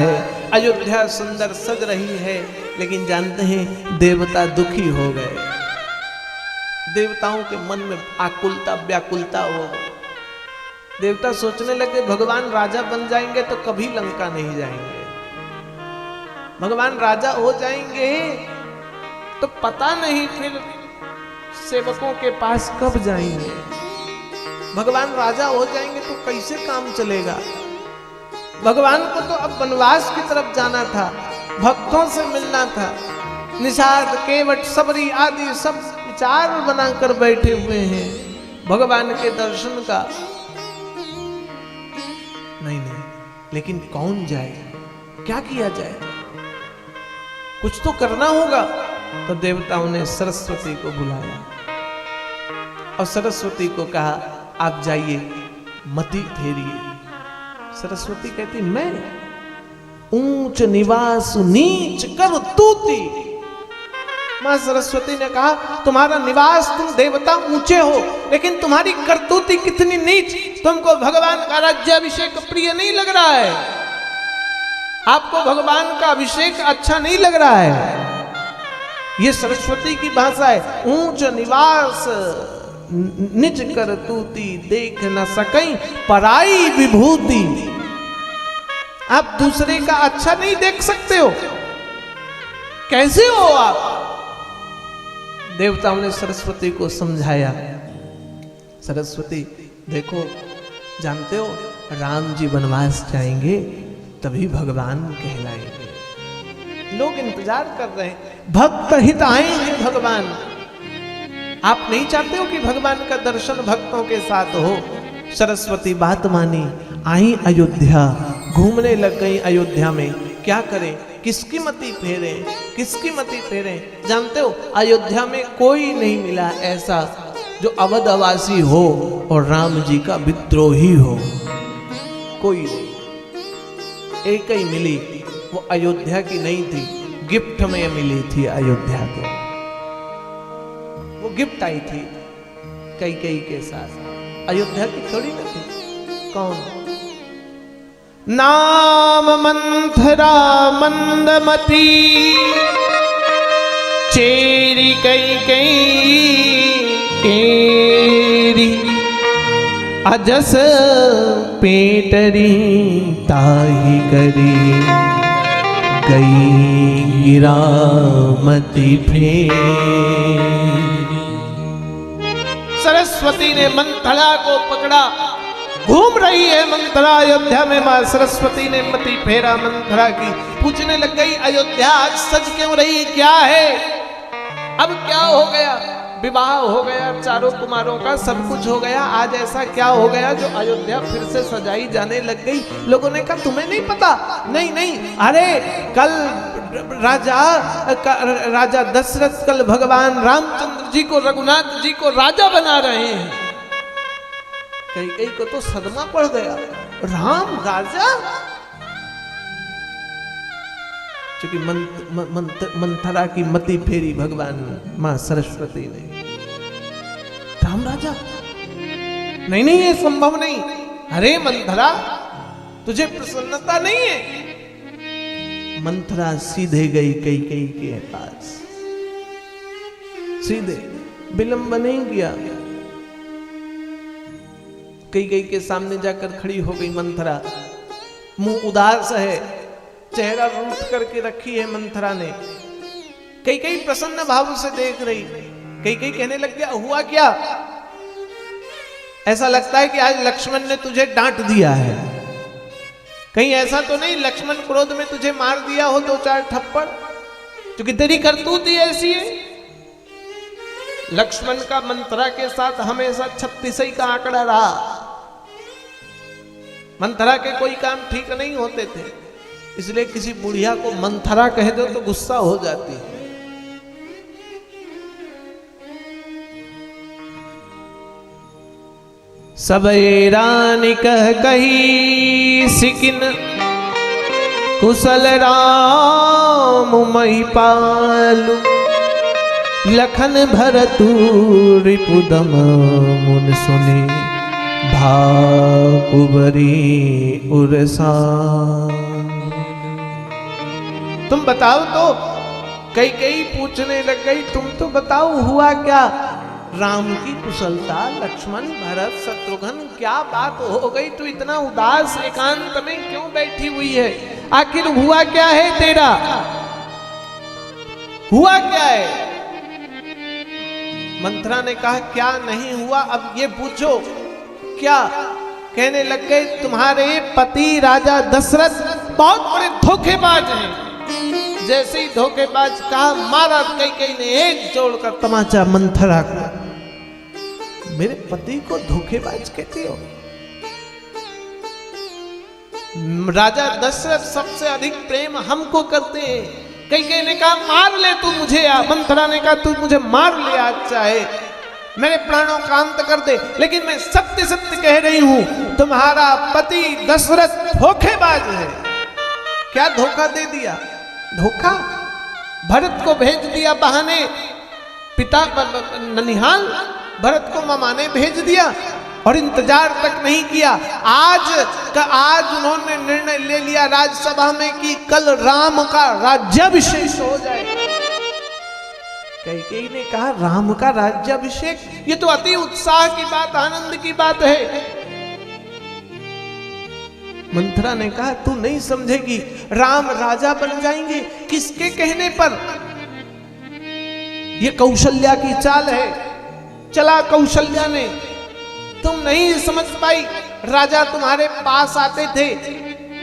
है, अयोध्या सुंदर सज रही है, लेकिन जानते हैं देवता दुखी हो गए। देवताओं के मन में आकुलता व्याकुलता हो गई। देवता सोचने लगे भगवान राजा बन जाएंगे तो कभी लंका नहीं जाएंगे, भगवान राजा हो जाएंगे तो पता नहीं फिर सेवकों के पास कब जाएंगे, भगवान राजा हो जाएंगे तो कैसे काम चलेगा। भगवान को तो अब वनवास की तरफ जाना था, भक्तों से मिलना था। निषाद केवट सबरी आदि सब विचार बनाकर बैठे हुए हैं भगवान के दर्शन का। नहीं, लेकिन कौन जाए, क्या किया जाए, कुछ तो करना होगा। तो देवताओं ने सरस्वती को बुलाया और सरस्वती को कहा आप जाइए मति फेरिए। सरस्वती कहती मैं ऊंच निवास नीच कर तूती। मां सरस्वती ने कहा तुम्हारा निवास, तुम देवता ऊंचे हो, लेकिन तुम्हारी करतूती कितनी नीच। तुमको भगवान का राज्याभिषेक प्रिय नहीं लग रहा है, आपको भगवान का अभिषेक अच्छा नहीं लग रहा है। ये सरस्वती की भाषा है। ऊंच निवास निज कर तूती, देख न सकई पराई विभूति। आप दूसरे का अच्छा नहीं देख सकते हो, कैसे हो आप। देवताओं ने सरस्वती को समझाया। सरस्वती देखो, जानते हो राम जी वनवास जाएंगे तभी भगवान कहलाएंगे। लोग इंतजार कर रहे हैं, भक्त हित आएंगे भगवान। आप नहीं चाहते हो कि भगवान का दर्शन भक्तों के साथ हो। सरस्वती बात मानी, आई अयोध्या, घूमने लग गई अयोध्या में। क्या करें, किसकी मति फेरे, किसकी मति फेरे। जानते हो अयोध्या में कोई नहीं मिला ऐसा जो अवधवासी हो और राम जी का विद्रोही हो, कोई नहीं। एक ही मिली, वो अयोध्या की नहीं थी, गिफ्ट में मिली थी अयोध्या को। वो गिफ्ट आई थी कैकेयी के साथ, अयोध्या की थोड़ी न थी। कौन? नाम मंथरा मंदमती, चेरी कैकेयी केरी, अजस पेटरी ताही करी, गई गिरामती फेरी। सरस्वती ने मंथरा को पकड़ा, घूम रही है मंथरा अयोध्या में। मां सरस्वती ने मति फेरा मंथरा की, पूछने लग गई अयोध्या आज सज क्यों रही, क्या है, अब क्या हो गया। विवाह हो गया चारों कुमारों का, सब कुछ हो गया, आज ऐसा क्या हो गया जो अयोध्या फिर से सजाई जाने लग गई। लोगों ने कहा तुम्हें नहीं पता। नहीं, अरे कल राजा दशरथ कल भगवान रामचंद्र जी को, रघुनाथ जी को राजा बना रहे हैं। कैकेयी को तो सदमा पड़ गया, राम राजा। क्योंकि मंथरा की मति फेरी भगवान मां सरस्वती ने। राम राजा, नहीं, ये संभव नहीं। अरे मंथरा तुझे प्रसन्नता नहीं है। मंथरा सीधे गई कैकेयी के पास, सीधे, विलंब नहीं किया। कैकेयी के सामने जाकर खड़ी हो गई मंथरा। मुंह उदास है, चेहरा रूठ करके रखी है मंथरा ने। कैकेयी प्रसन्न भाव से देख रही। कैकेयी कहने लग गया हुआ क्या, ऐसा लगता है कि आज लक्ष्मण ने तुझे डांट दिया है, कहीं ऐसा तो नहीं लक्ष्मण क्रोध में तुझे मार दिया हो 2-4 थप्पड़, क्योंकि तेरी करतूत ही ऐसी है। लक्ष्मण का मंथरा के साथ हमेशा 36 का आंकड़ा रहा। मंथरा के कोई काम ठीक नहीं होते थे, इसलिए किसी बुढ़िया को मंथरा कह दो तो गुस्सा हो जाती है। सबे रानी कह कही सिकिन, कुशल राम महिपालु, लखन भरतु रिपुदम मुन सुने, भाकुबरी उरसा। तुम बताओ तो। कई पूछने लग गई, तुम तो बताओ हुआ क्या? राम की कुशलता, लक्ष्मण भरत शत्रुघ्न, क्या बात हो गई? तू इतना उदास एकांत में क्यों बैठी हुई है? आखिर हुआ क्या है तेरा? हुआ क्या है? मंथरा ने कहा क्या नहीं हुआ, अब ये पूछो क्या? कहने लग गए तुम्हारे पति राजा दशरथ बहुत बड़े धोखेबाज हैं। जैसे ही धोखेबाज कहा, मारा कई ने एक जोड़कर तमाचा मंथरा को। मेरे पति को धोखेबाज कहते हो? राजा दशरथ सबसे अधिक प्रेम हमको करते हैं। कई ने कहा मार ले तू मुझे, मंथरा ने कहा तू मुझे मार ले आज, चाहे मेरे प्राणों का अंत कर दे, लेकिन मैं सत्य सत्य कह रही हूं, तुम्हारा पति दशरथ धोखेबाज है। क्या धोखा दे दिया? धोखा, भरत को भेज दिया बहाने, पिता ननिहाल भरत को ममाने भेज दिया और इंतजार तक नहीं किया। आज उन्होंने निर्णय ले लिया राज्यसभा में कि कल राम का राज्याभिषेक हो जाए। कई ने कहा राम का राज्याभिषेक, ये तो अति उत्साह की बात, आनंद की बात है। मंथरा ने कहा तू नहीं समझेगी, राम राजा बन जाएंगे। किसके कहने पर? ये कौशल्या की चाल है, चला कौशल्या ने। तुम नहीं समझ पाई, राजा तुम्हारे पास आते थे,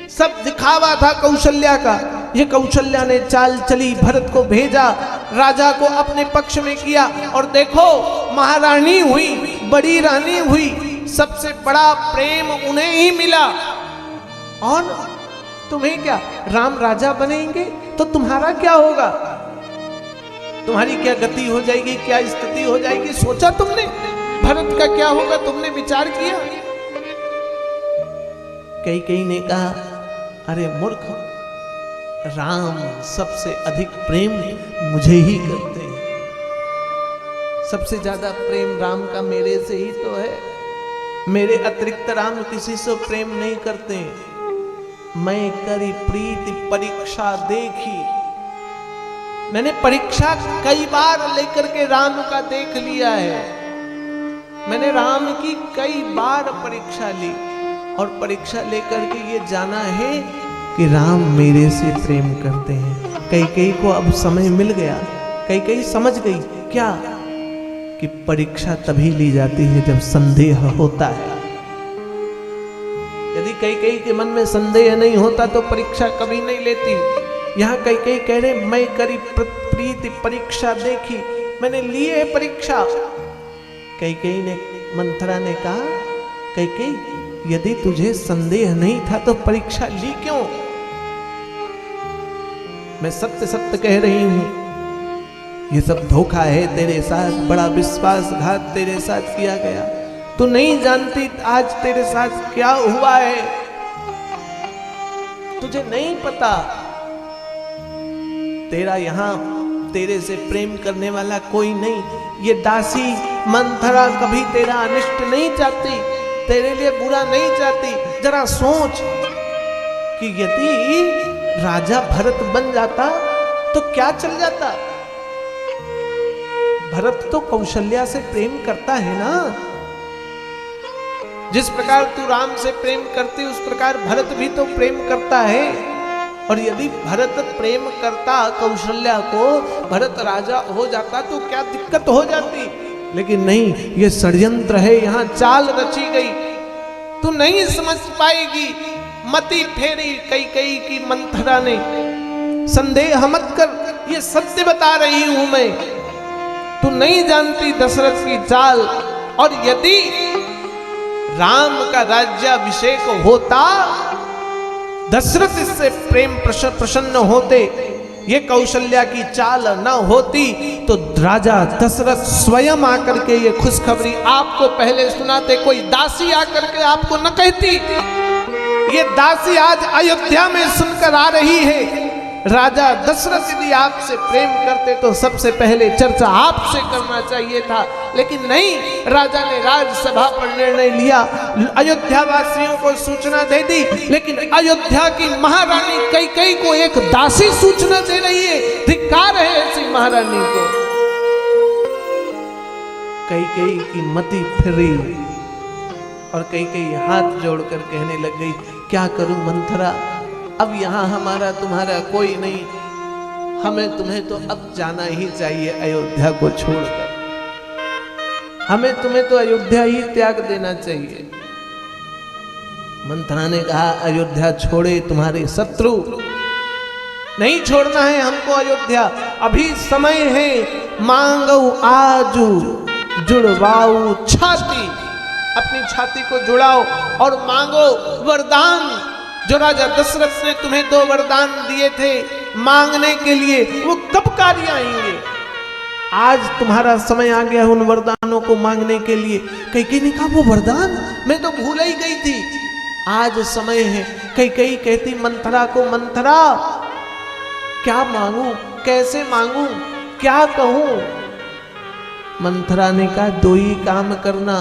सब दिखावा था कौशल्या का। ये कौशल्या ने चाल चली, भरत को भेजा, राजा को अपने पक्ष में किया, और देखो महारानी हुई, बड़ी रानी हुई, सबसे बड़ा प्रेम उन्हें ही मिला। और तुम्हें क्या, राम राजा बनेंगे तो तुम्हारा क्या होगा? तुम्हारी क्या गति हो जाएगी, क्या स्थिति हो जाएगी? सोचा तुमने? भरत का क्या होगा, तुमने विचार किया? कई ने कहा अरे मूर्ख, राम सबसे अधिक प्रेम मुझे ही करते हैं। सबसे ज्यादा प्रेम राम का मेरे से ही तो है। मेरे अतिरिक्त राम किसी से प्रेम नहीं करते हैं। मैं करी प्रीति परीक्षा देखी, मैंने परीक्षा कई बार लेकर के राम का देख लिया है। मैंने राम की कई बार परीक्षा ली और परीक्षा लेकर के ये जाना है कि राम मेरे से प्रेम करते हैं। कई को अब समय मिल गया, कई समझ गई क्या कि परीक्षा तभी ली जाती है जब संदेह होता है। यदि कई के मन में संदेह नहीं होता तो परीक्षा कभी नहीं लेती। यहाँ कई कह रहे मैं करी प्रीति परीक्षा देखी, मैंने ली है परीक्षा। कई ने, मंथरा ने कहा कई यदि तुझे संदेह नहीं था तो परीक्षा ली क्यों? मैं सत्य सत्य कह रही हूं, ये सब धोखा है तेरे साथ, बड़ा विश्वासघात तेरे साथ किया गया। तू नहीं जानती आज तेरे साथ क्या हुआ है, तुझे नहीं पता। तेरा यहां तेरे से प्रेम करने वाला कोई नहीं। ये दासी मंथरा कभी तेरा अनिष्ट नहीं चाहती, तेरे लिए बुरा नहीं चाहती। जरा सोच कि यदि राजा भरत बन जाता तो क्या चल जाता। भरत तो कौशल्या से प्रेम करता है ना। जिस प्रकार तू राम से प्रेम करती उस प्रकार भरत भी तो प्रेम करता है। और यदि भरत प्रेम करता कौशल्या को, भरत राजा हो जाता तो क्या दिक्कत हो जाती। लेकिन नहीं, ये षड्यंत्र है, यहाँ चाल रची गई। तू नहीं समझ पाएगी। मती फेरी कई की मंथरा ने। संदेह मत कर, ये सत्य बता रही हूं मैं। तू नहीं जानती दशरथ की चाल। और यदि राम का राज्याभिषेक होता, दशरथ इससे प्रेम प्रसन्न होते, ये कौशल्या की चाल न होती, तो राजा दशरथ स्वयं आकर के ये खुशखबरी आपको पहले सुनाते। कोई दासी आकर के आपको न कहती। ये दासी आज अयोध्या में सुनकर आ रही है, राजा दशरथ यदि आपसे प्रेम करते तो सबसे पहले चर्चा आपसे करना चाहिए था, लेकिन नहीं, राजा ने राजसभा पर निर्णय लिया, अयोध्या वासियों को सूचना दे दी, लेकिन अयोध्या की महारानी कैकेयी को एक दासी सूचना दे रही है। धिक्कार है ऐसी महारानी को। कैकेयी की मति फिरी और कैकेयी हाथ जोड़कर कहने लग गई, क्या करूं मंथरा, अब यहां हमारा तुम्हारा कोई नहीं, हमें तुम्हें तो अब जाना ही चाहिए अयोध्या को छोड़कर, हमें तुम्हें तो अयोध्या ही त्याग देना चाहिए। मंथरा ने कहा, अयोध्या छोड़े तुम्हारे शत्रु, नहीं छोड़ना है हमको अयोध्या, अभी समय है, मांगो आजू जुड़वाओ छाती, अपनी छाती को जुड़ाओ और मांगो वरदान। जो राजा दशरथ ने तुम्हें 2 वरदान दिए थे मांगने के लिए, वो कब कार्य आएंगे? आज तुम्हारा समय आ गया उन वरदानों को मांगने के लिए। कैकेयी ने कहा, वो वरदान मैं तो भूल ही गई थी, आज समय है। कैकेयी कहती मंथरा को, मंथरा क्या मांगू, कैसे मांगू, क्या कहूं? मंथरा ने कहा, 2 ही काम करना,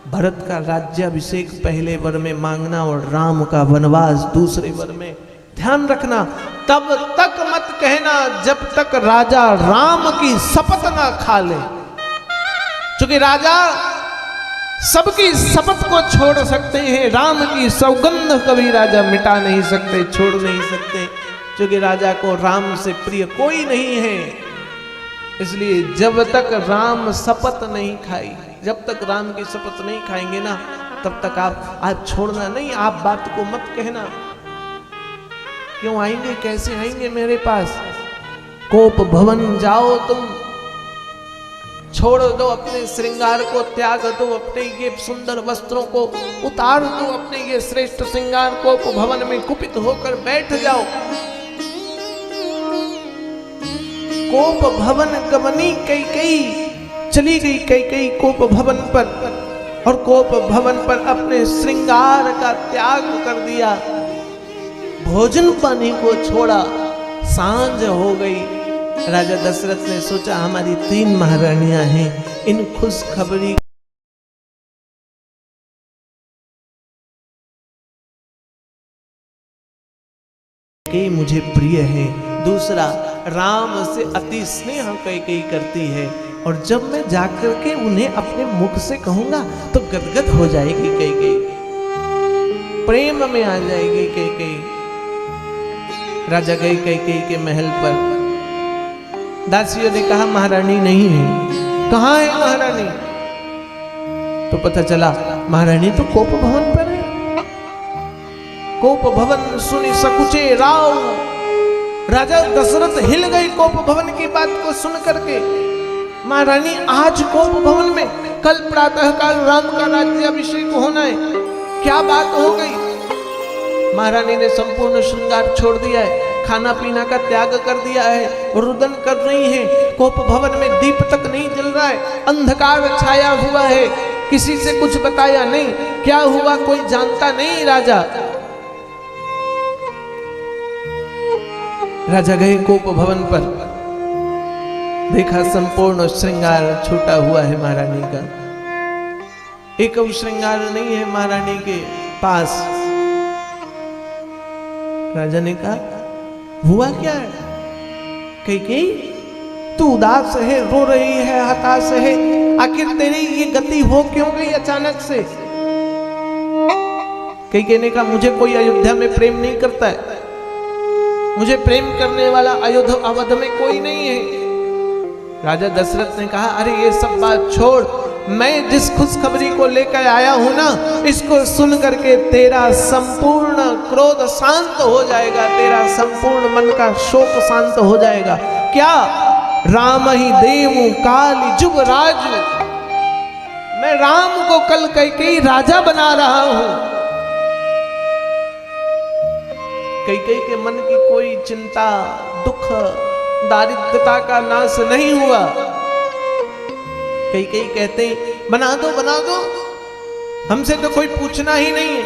भरत का राज्याभिषेक पहले वर में मांगना और राम का वनवास दूसरे वर में। ध्यान रखना, तब तक मत कहना जब तक राजा राम की शपथ ना खा ले, क्योंकि राजा सबकी शपथ को छोड़ सकते हैं, राम की सौगंध कभी राजा मिटा नहीं सकते, छोड़ नहीं सकते, क्योंकि राजा को राम से प्रिय कोई नहीं है। इसलिए जब तक राम शपथ नहीं खाई, जब तक राम की शपथ नहीं खाएंगे ना, तब तक आप आज छोड़ना नहीं, आप बात को मत कहना। क्यों आएंगे, कैसे आएंगे मेरे पास? कोप भवन जाओ तुम, छोड़ दो अपने श्रृंगार को, त्याग दो अपने ये सुंदर वस्त्रों को, उतार दो अपने ये श्रेष्ठ श्रृंगार को, भवन में कुपित होकर बैठ जाओ। कोप भवन गमनी कैकेयी, चली गई कैकेयी कोप भवन पर और कोप भवन पर अपने श्रृंगार का त्याग कर दिया, भोजन पानी को छोड़ा। सांझ हो गई। राजा दशरथ ने सोचा, हमारी 3 महारानियां हैं, इन खुशखबरी कैकेयी मुझे प्रिय है, दूसरा राम से अति स्नेह कैकेयी करती है, और जब मैं जाकर के उन्हें अपने मुख से कहूंगा तो गदगद हो जाएगी कैकेयी, प्रेम में आ जाएगी कैकेयी। राजा गए कैकेयी के महल पर, दासियों ने कहा महारानी नहीं है। कहाँ है महारानी? तो पता चला महारानी तो कोप भवन पर है। कोप भवन सुनी सकुचे राव, राजा दशरथ हिल गए कोप भवन की बात को सुन करके। महारानी आज कोप भवन में, कल प्रातः काल राम का राज्याभिषेक होना है, क्या बात हो गई? महारानी ने संपूर्ण श्रृंगार छोड़ दिया है, खाना पीना का त्याग कर दिया है, रुदन कर रही है, कोप भवन में दीप तक नहीं जल रहा है, अंधकार छाया हुआ है, किसी से कुछ बताया नहीं, क्या हुआ कोई जानता नहीं। राजा गए कोप भवन पर, देखा संपूर्ण श्रृंगार छूटा हुआ है महारानी का, एक श्रृंगार नहीं है महारानी के पास। राजा ने कहा हुआ क्या है? कैकेयी तू उदास है, रो रही है, हताश है, आखिर तेरी ये गति हो क्यों गई अचानक से? कैकेयी ने कहा मुझे कोई अयोध्या में प्रेम नहीं करता है, मुझे प्रेम करने वाला अवध में कोई नहीं है। राजा दशरथ ने कहा अरे ये सब बात छोड़, मैं जिस खुशखबरी को लेकर आया हूं ना, इसको सुन करके तेरा संपूर्ण क्रोध शांत हो जाएगा, तेरा संपूर्ण मन का शोक शांत हो जाएगा। क्या? राम ही देव काल जुग राज, मैं राम को कल कैकेयी राजा बना रहा हूं। कैकेयी के मन की कोई चिंता, दुख, दारिद्रता का नाश नहीं हुआ। कैकेयी कहते बना दो, हमसे तो कोई पूछना ही नहीं है,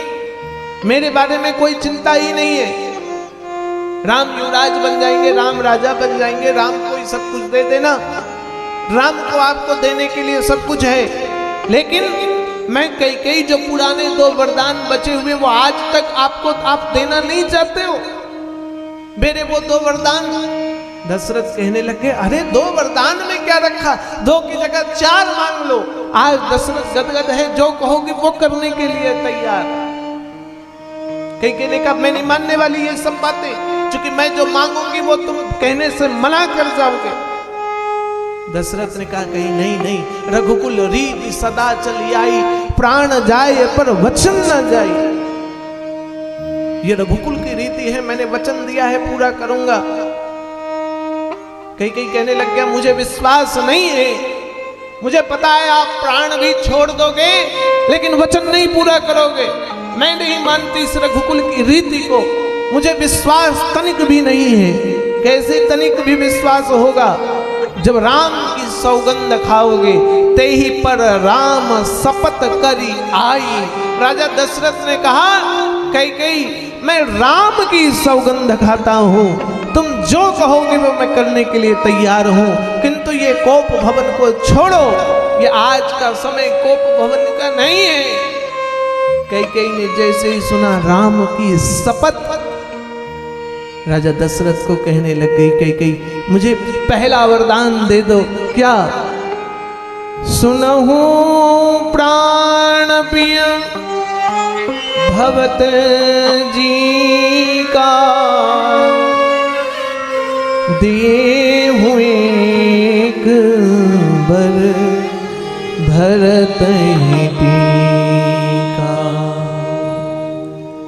मेरे बारे में कोई चिंता ही नहीं है। राम युवराज बन जाएंगे, राम राजा बन जाएंगे, राम को ही सब कुछ दे देना, राम को आपको देने के लिए सब कुछ है। लेकिन मैं कई जो पुराने 2 वरदान बचे हुए वो आज तक आपको आप देना नहीं चाहते हो, मेरे वो 2 वरदान। दशरथ कहने लगे, अरे 2 वरदान में क्या रखा, 2 की जगह 4 मांग लो। आज दशरथ गदगद है, जो कहोगे वो करने के लिए तैयार। कई ने कहा मैं नहीं मानने वाली ये सब बातें, क्योंकि मैं जो मांगूंगी वो तुम कहने से मना कर जाओगे। दशरथ ने कहा कहीं नहीं, रघुकुल रीति सदा चली आई, प्राण जाए पर वचन न जाए। ये रघुकुल की रीति है, मैंने वचन दिया है पूरा करूंगा। कई कहने लग गया मुझे विश्वास नहीं है, मुझे पता है आप प्राण भी छोड़ दोगे लेकिन वचन नहीं पूरा करोगे। मैं नहीं मानती इस रघुकुल की रीति को, मुझे विश्वास तनिक भी नहीं है। कैसे तनिक भी विश्वास होगा, जब राम की सौगंध खाओगे, ते ही पर राम शपथ करी आई। राजा दशरथ ने कहा कई मैं राम की सौगंध खाता हूं, तुम जो कहोगे वो मैं करने के लिए तैयार हूं, किंतु ये कोप भवन को छोड़ो, ये आज का समय कोप भवन का नहीं है। कई ने जैसे ही सुना राम की शपथ, राजा दशरथ को कहने लग गई कई मुझे पहला वरदान दे दो। क्या? सुनहु प्राण प्रिय भवत जी का, दिए हुए एक बर भरत टीका।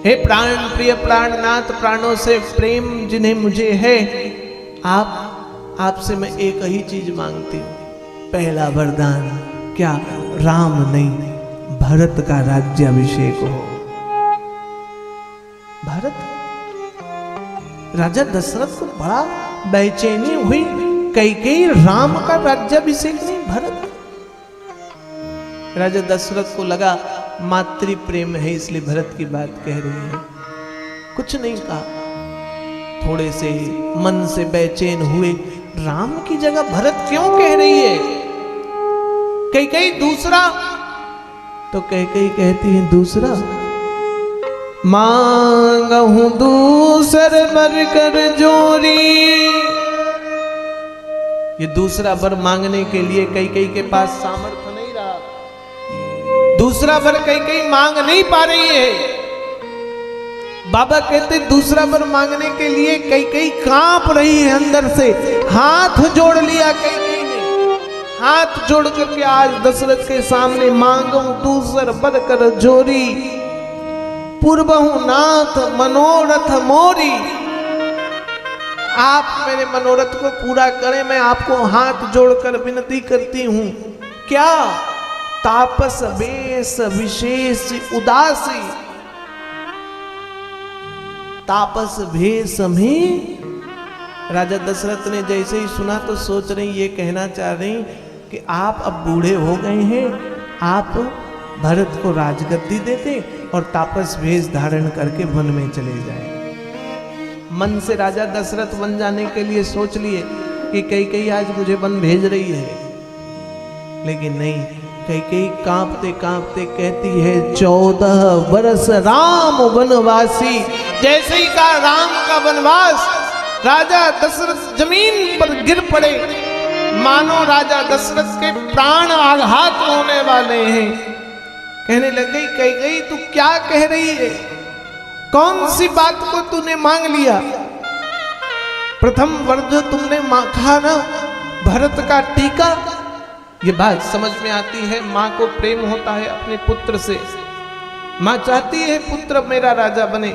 हे प्राण प्रिय प्राणनाथ, प्राणों से प्रेम जिन्हें मुझे है, आपसे मैं एक ही चीज मांगती हूँ, पहला वरदान। क्या? राम नहीं, भरत का राज्याभिषेक हो। भरत, राजा दशरथ को बड़ा बेचैनी हुई, कई राम का राज्याभिषेक नहीं, भरत। राजा दशरथ को लगा मातृ प्रेम है इसलिए भरत की बात कह रही है, कुछ नहीं कहा। थोड़े से मन से बेचैन हुए, राम की जगह भरत क्यों कह रही है? कई दूसरा, तो कई कहती है दूसरा। मांगहूं दूसर बर कर जोरी। ये दूसरा वर मांगने के लिए कई के पास सामर्थ्य नहीं रहा, दूसरा वर कई मांग नहीं पा रही है। बाबा कहते दूसरा वर मांगने के लिए कई कांप रही है अंदर से। हाथ जोड़ लिया कई ने, हाथ जोड़ करके आज दशरथ के सामने मांगो दूसर वर कर जोरी, पूर्वहु नाथ मनोरथ मोरी। आप मेरे मनोरथ को पूरा करें, मैं आपको हाथ जोड़कर विनती करती हूं। क्या? तापस बेस विशेष उदासी। तापस भेष में राजा दशरथ ने जैसे ही सुना तो सोच रही, ये कहना चाह रही कि आप अब बूढ़े हो गए हैं, आप भरत को राजगद्दी देते और तापस भेष धारण करके वन में चले जाए। मन से राजा दशरथ वन जाने के लिए सोच लिए कि कई आज मुझे वन भेज रही है, लेकिन नहीं, कई कांपते कांपते कहती है 14 वर्ष राम वनवासी। जैसे ही कहा राम का वनवास, राजा दशरथ जमीन पर गिर पड़े, मानो राजा दशरथ के प्राण आघात होने वाले हैं। कहने लग गई कई तू क्या कह रही है? कौन सी बात को तूने मांग लिया? प्रथम वर्ग तुमने मांगा ना, भरत का टीका। ये बात समझ में आती है, माँ को प्रेम होता है अपने पुत्र से, माँ चाहती है पुत्र मेरा राजा बने,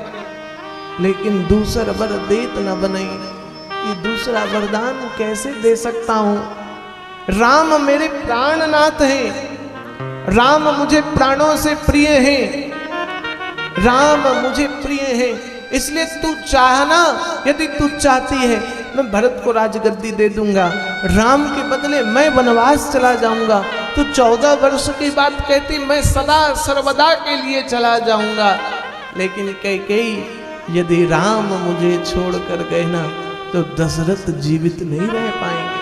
लेकिन दूसरा वर देत न बने। ये दूसरा वरदान कैसे दे सकता हूं? राम मेरे प्राणनाथ हैं, राम मुझे प्राणों से प्रिय हैं, राम मुझे प्रिय है, इसलिए तू चाहना, यदि तू चाहती है मैं भरत को राजगद्दी दे दूंगा, राम के बदले मैं वनवास चला जाऊंगा। तू 14 वर्ष की बात कहती, मैं सदा सर्वदा के लिए चला जाऊंगा। लेकिन कई यदि राम मुझे छोड़कर गए ना तो दशरथ जीवित नहीं रह पाएंगे।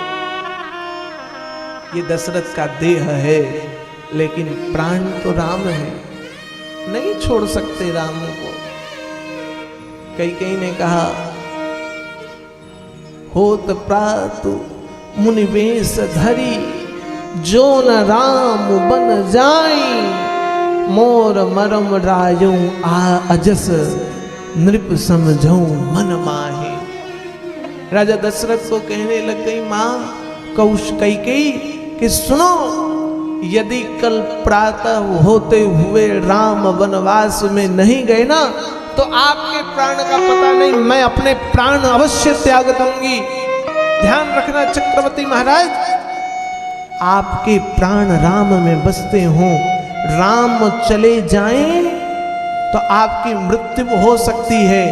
ये दशरथ का देह है लेकिन प्राण तो राम है, नहीं छोड़ सकते राम को। कई ने कहा होत प्रातु मुनिवेश धरी, जो न राम बन जाई, मोर मरम राजू आ अजस, नृप समझऊ मन माहे। राजा दशरथ को कहने लग गई मां कैकेयी कि सुनो, यदि कल प्रातः होते हुए राम वनवास में नहीं गए ना तो आपके प्राण का पता नहीं, मैं अपने प्राण अवश्य त्याग दूंगी। ध्यान रखना चक्रवर्ती महाराज, आपके प्राण राम में बसते हों, राम चले जाएं तो आपकी मृत्यु हो सकती है,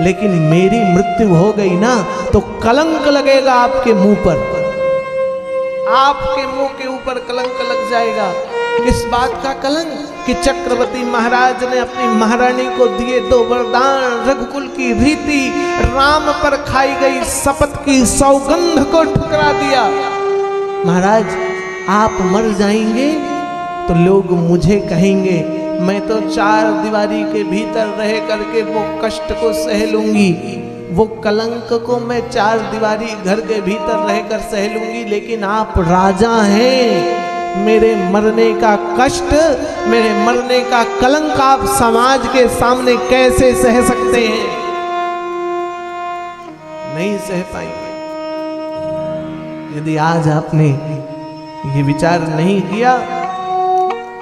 लेकिन मेरी मृत्यु हो गई ना तो कलंक लगेगा आपके मुंह पर, आपके मुंह के ऊपर कलंक लग जाएगा। किस बात का कलंक? कि चक्रवर्ती महाराज ने अपनी महारानी को दिए 2 वरदान, रघुकुल की रीति, राम पर खाई गई शपथ की सौगंध को ठुकरा दिया। महाराज आप मर जाएंगे तो लोग मुझे कहेंगे मैं तो 4 दीवारी के भीतर रह करके वो कष्ट को सह लूंगी, वो कलंक को मैं 4 दीवारी घर के भीतर रहकर सह लूंगी, लेकिन आप राजा हैं, मेरे मरने का कष्ट, मेरे मरने का कलंक आप समाज के सामने कैसे सह सकते हैं? नहीं सह पाएंगे। यदि आज आपने ये विचार नहीं किया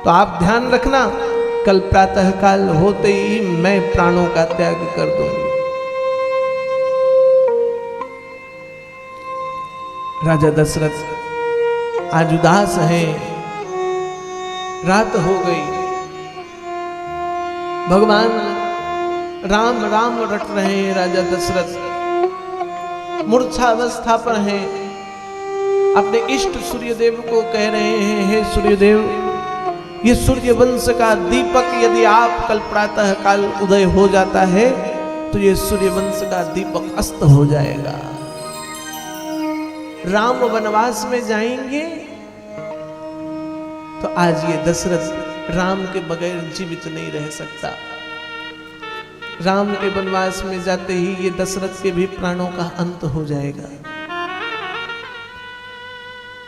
तो आप ध्यान रखना, कल प्रातः काल होते ही मैं प्राणों का त्याग कर दूंगी। राजा दशरथ आज उदास हैं, रात हो गई, भगवान राम राम रट रहे हैं। राजा दशरथ मूर्छावस्था पर हैं, अपने इष्ट सूर्यदेव को कह रहे हैं हे सूर्यदेव, ये सूर्य वंश का दीपक यदि आप कल प्रातः काल उदय हो जाता है तो ये सूर्य वंश का दीपक अस्त हो जाएगा। राम वनवास में जाएंगे तो आज ये दशरथ राम के बगैर जीवित नहीं रह सकता। राम के वनवास में जाते ही ये दशरथ के भी प्राणों का अंत हो जाएगा।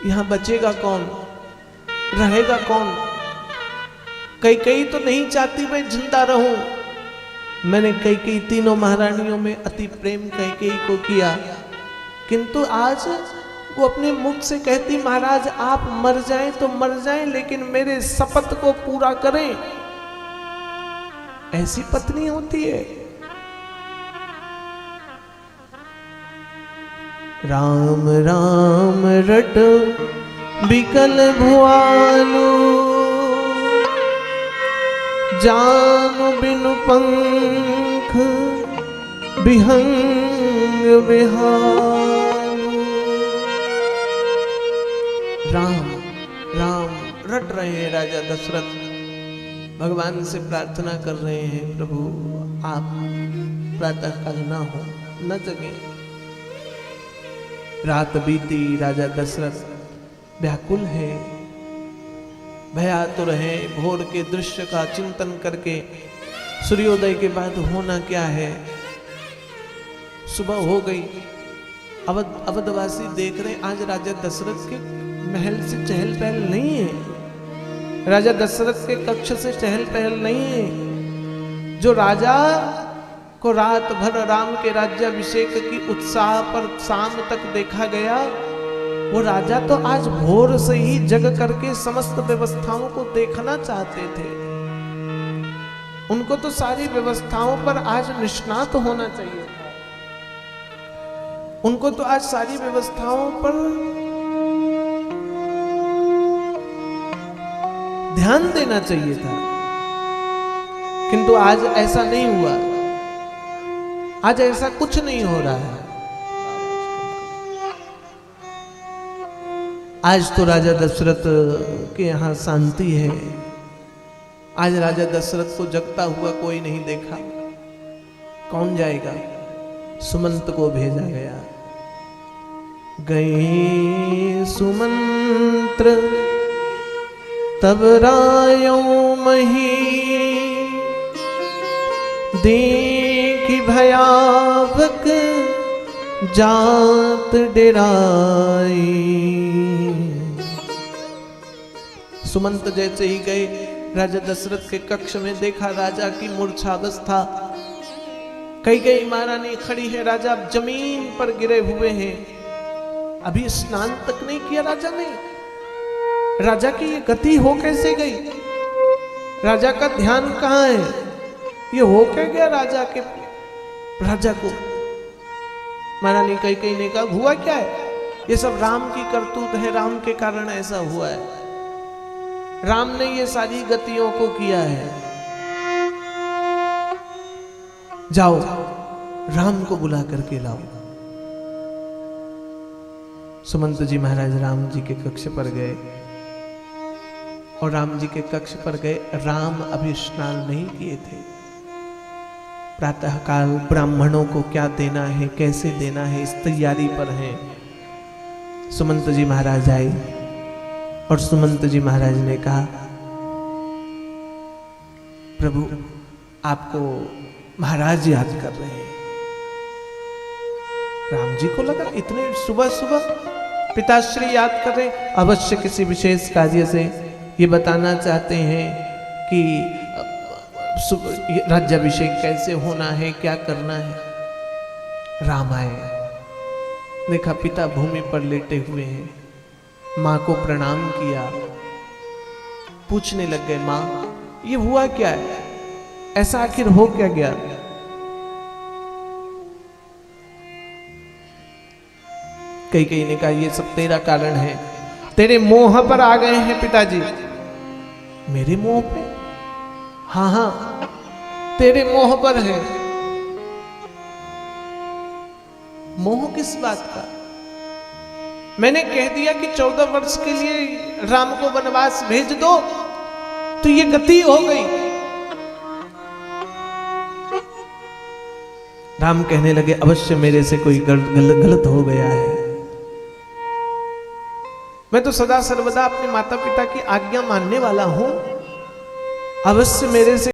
यहां बचेगा कौन, रहेगा कौन? कैकेयी तो नहीं चाहती मैं जिंदा रहूं। मैंने कैकेयी तीनों महारानियों में अति प्रेम कैकेयी को किया, किंतु आज वो अपने मुख से कहती महाराज आप मर जाएं तो मर जाएं, लेकिन मेरे शपथ को पूरा करें। ऐसी पत्नी होती है। राम राम रट बिकल भुआलू, जानु बिनु पंख बिहंग बिहारू। राम राम रट रहे हैं राजा दशरथ, भगवान से प्रार्थना कर रहे हैं प्रभु आप प्रातः काल ना हो, न जगे। रात बीती, राजा दशरथ व्याकुल है, भयातुर है, भोर के दृश्य का चिंतन करके सूर्योदय के बाद होना क्या है। सुबह हो गई, अवधवासी देख रहे आज राजा दशरथ के महल से चहल पहल नहीं है, राजा दशरथ के कक्ष से चहल पहल नहीं है। जो राजा को रात भर राम के राज्याभिषेक की उत्साह पर शाम तक देखा गया, वो राजा तो आज भोर से ही जग करके समस्त व्यवस्थाओं को देखना चाहते थे। उनको तो सारी व्यवस्थाओं पर आज निष्णात होना चाहिए था, उनको तो आज सारी व्यवस्थाओं पर ध्यान देना चाहिए था, किंतु आज ऐसा नहीं हुआ। आज ऐसा कुछ नहीं हो रहा है। आज तो राजा दशरथ के यहाँ शांति है। आज राजा दशरथ को जगता हुआ कोई नहीं देखा, कौन जाएगा? सुमंत को भेजा गया। गए सुमंत्र तब रायों मही, देखी भयावक जात डेराई। सुमंत जैसे ही गए राजा दशरथ के कक्ष में, देखा राजा की मूर्छावस्था। कैकेयी महारानी खड़ी है, राजा जमीन पर गिरे हुए हैं। अभी स्नान तक नहीं किया राजा ने। राजा की ये गति हो कैसे गई? राजा का ध्यान कहां है? ये हो क्या गया राजा को? महारानी कैकेयी ने कहा, हुआ क्या है? ये सब राम की करतूत है, राम के कारण ऐसा हुआ है। राम ने ये सारी गतियों को किया है। जाओ राम को बुला करके लाओ। सुमंत जी महाराज राम जी के कक्ष पर गए और राम जी के कक्ष पर गए। राम अभी स्नान नहीं किए थे। प्रातःकाल ब्राह्मणों को क्या देना है, कैसे देना है, इस तैयारी पर हैं। सुमंत जी महाराज आए और सुमंत जी महाराज ने कहा, प्रभु आपको महाराज याद कर रहे हैं। राम जी को लगा इतने सुबह सुबह पिताश्री याद कर रहे, अवश्य किसी विशेष कार्य से ये बताना चाहते हैं कि राज्याभिषेक कैसे होना है, क्या करना है। राम आए, देखा पिता भूमि पर लेटे हुए हैं। मां को प्रणाम किया, पूछने लग गए, मां ये हुआ क्या है? ऐसा आखिर हो क्या गया? कैकेयी ने कहा, ये सब तेरा कारण है, तेरे मोह पर आ गए हैं पिताजी। मेरे मोह पे? हाँ हाँ तेरे मोह पर है। मोह किस बात का? मैंने कह दिया कि 14 वर्ष के लिए राम को वनवास भेज दो, तो ये गति हो गई। राम कहने लगे, अवश्य मेरे से कोई गलत हो गया है। मैं तो सदा सर्वदा अपने माता पिता की आज्ञा मानने वाला हूं। अवश्य मेरे से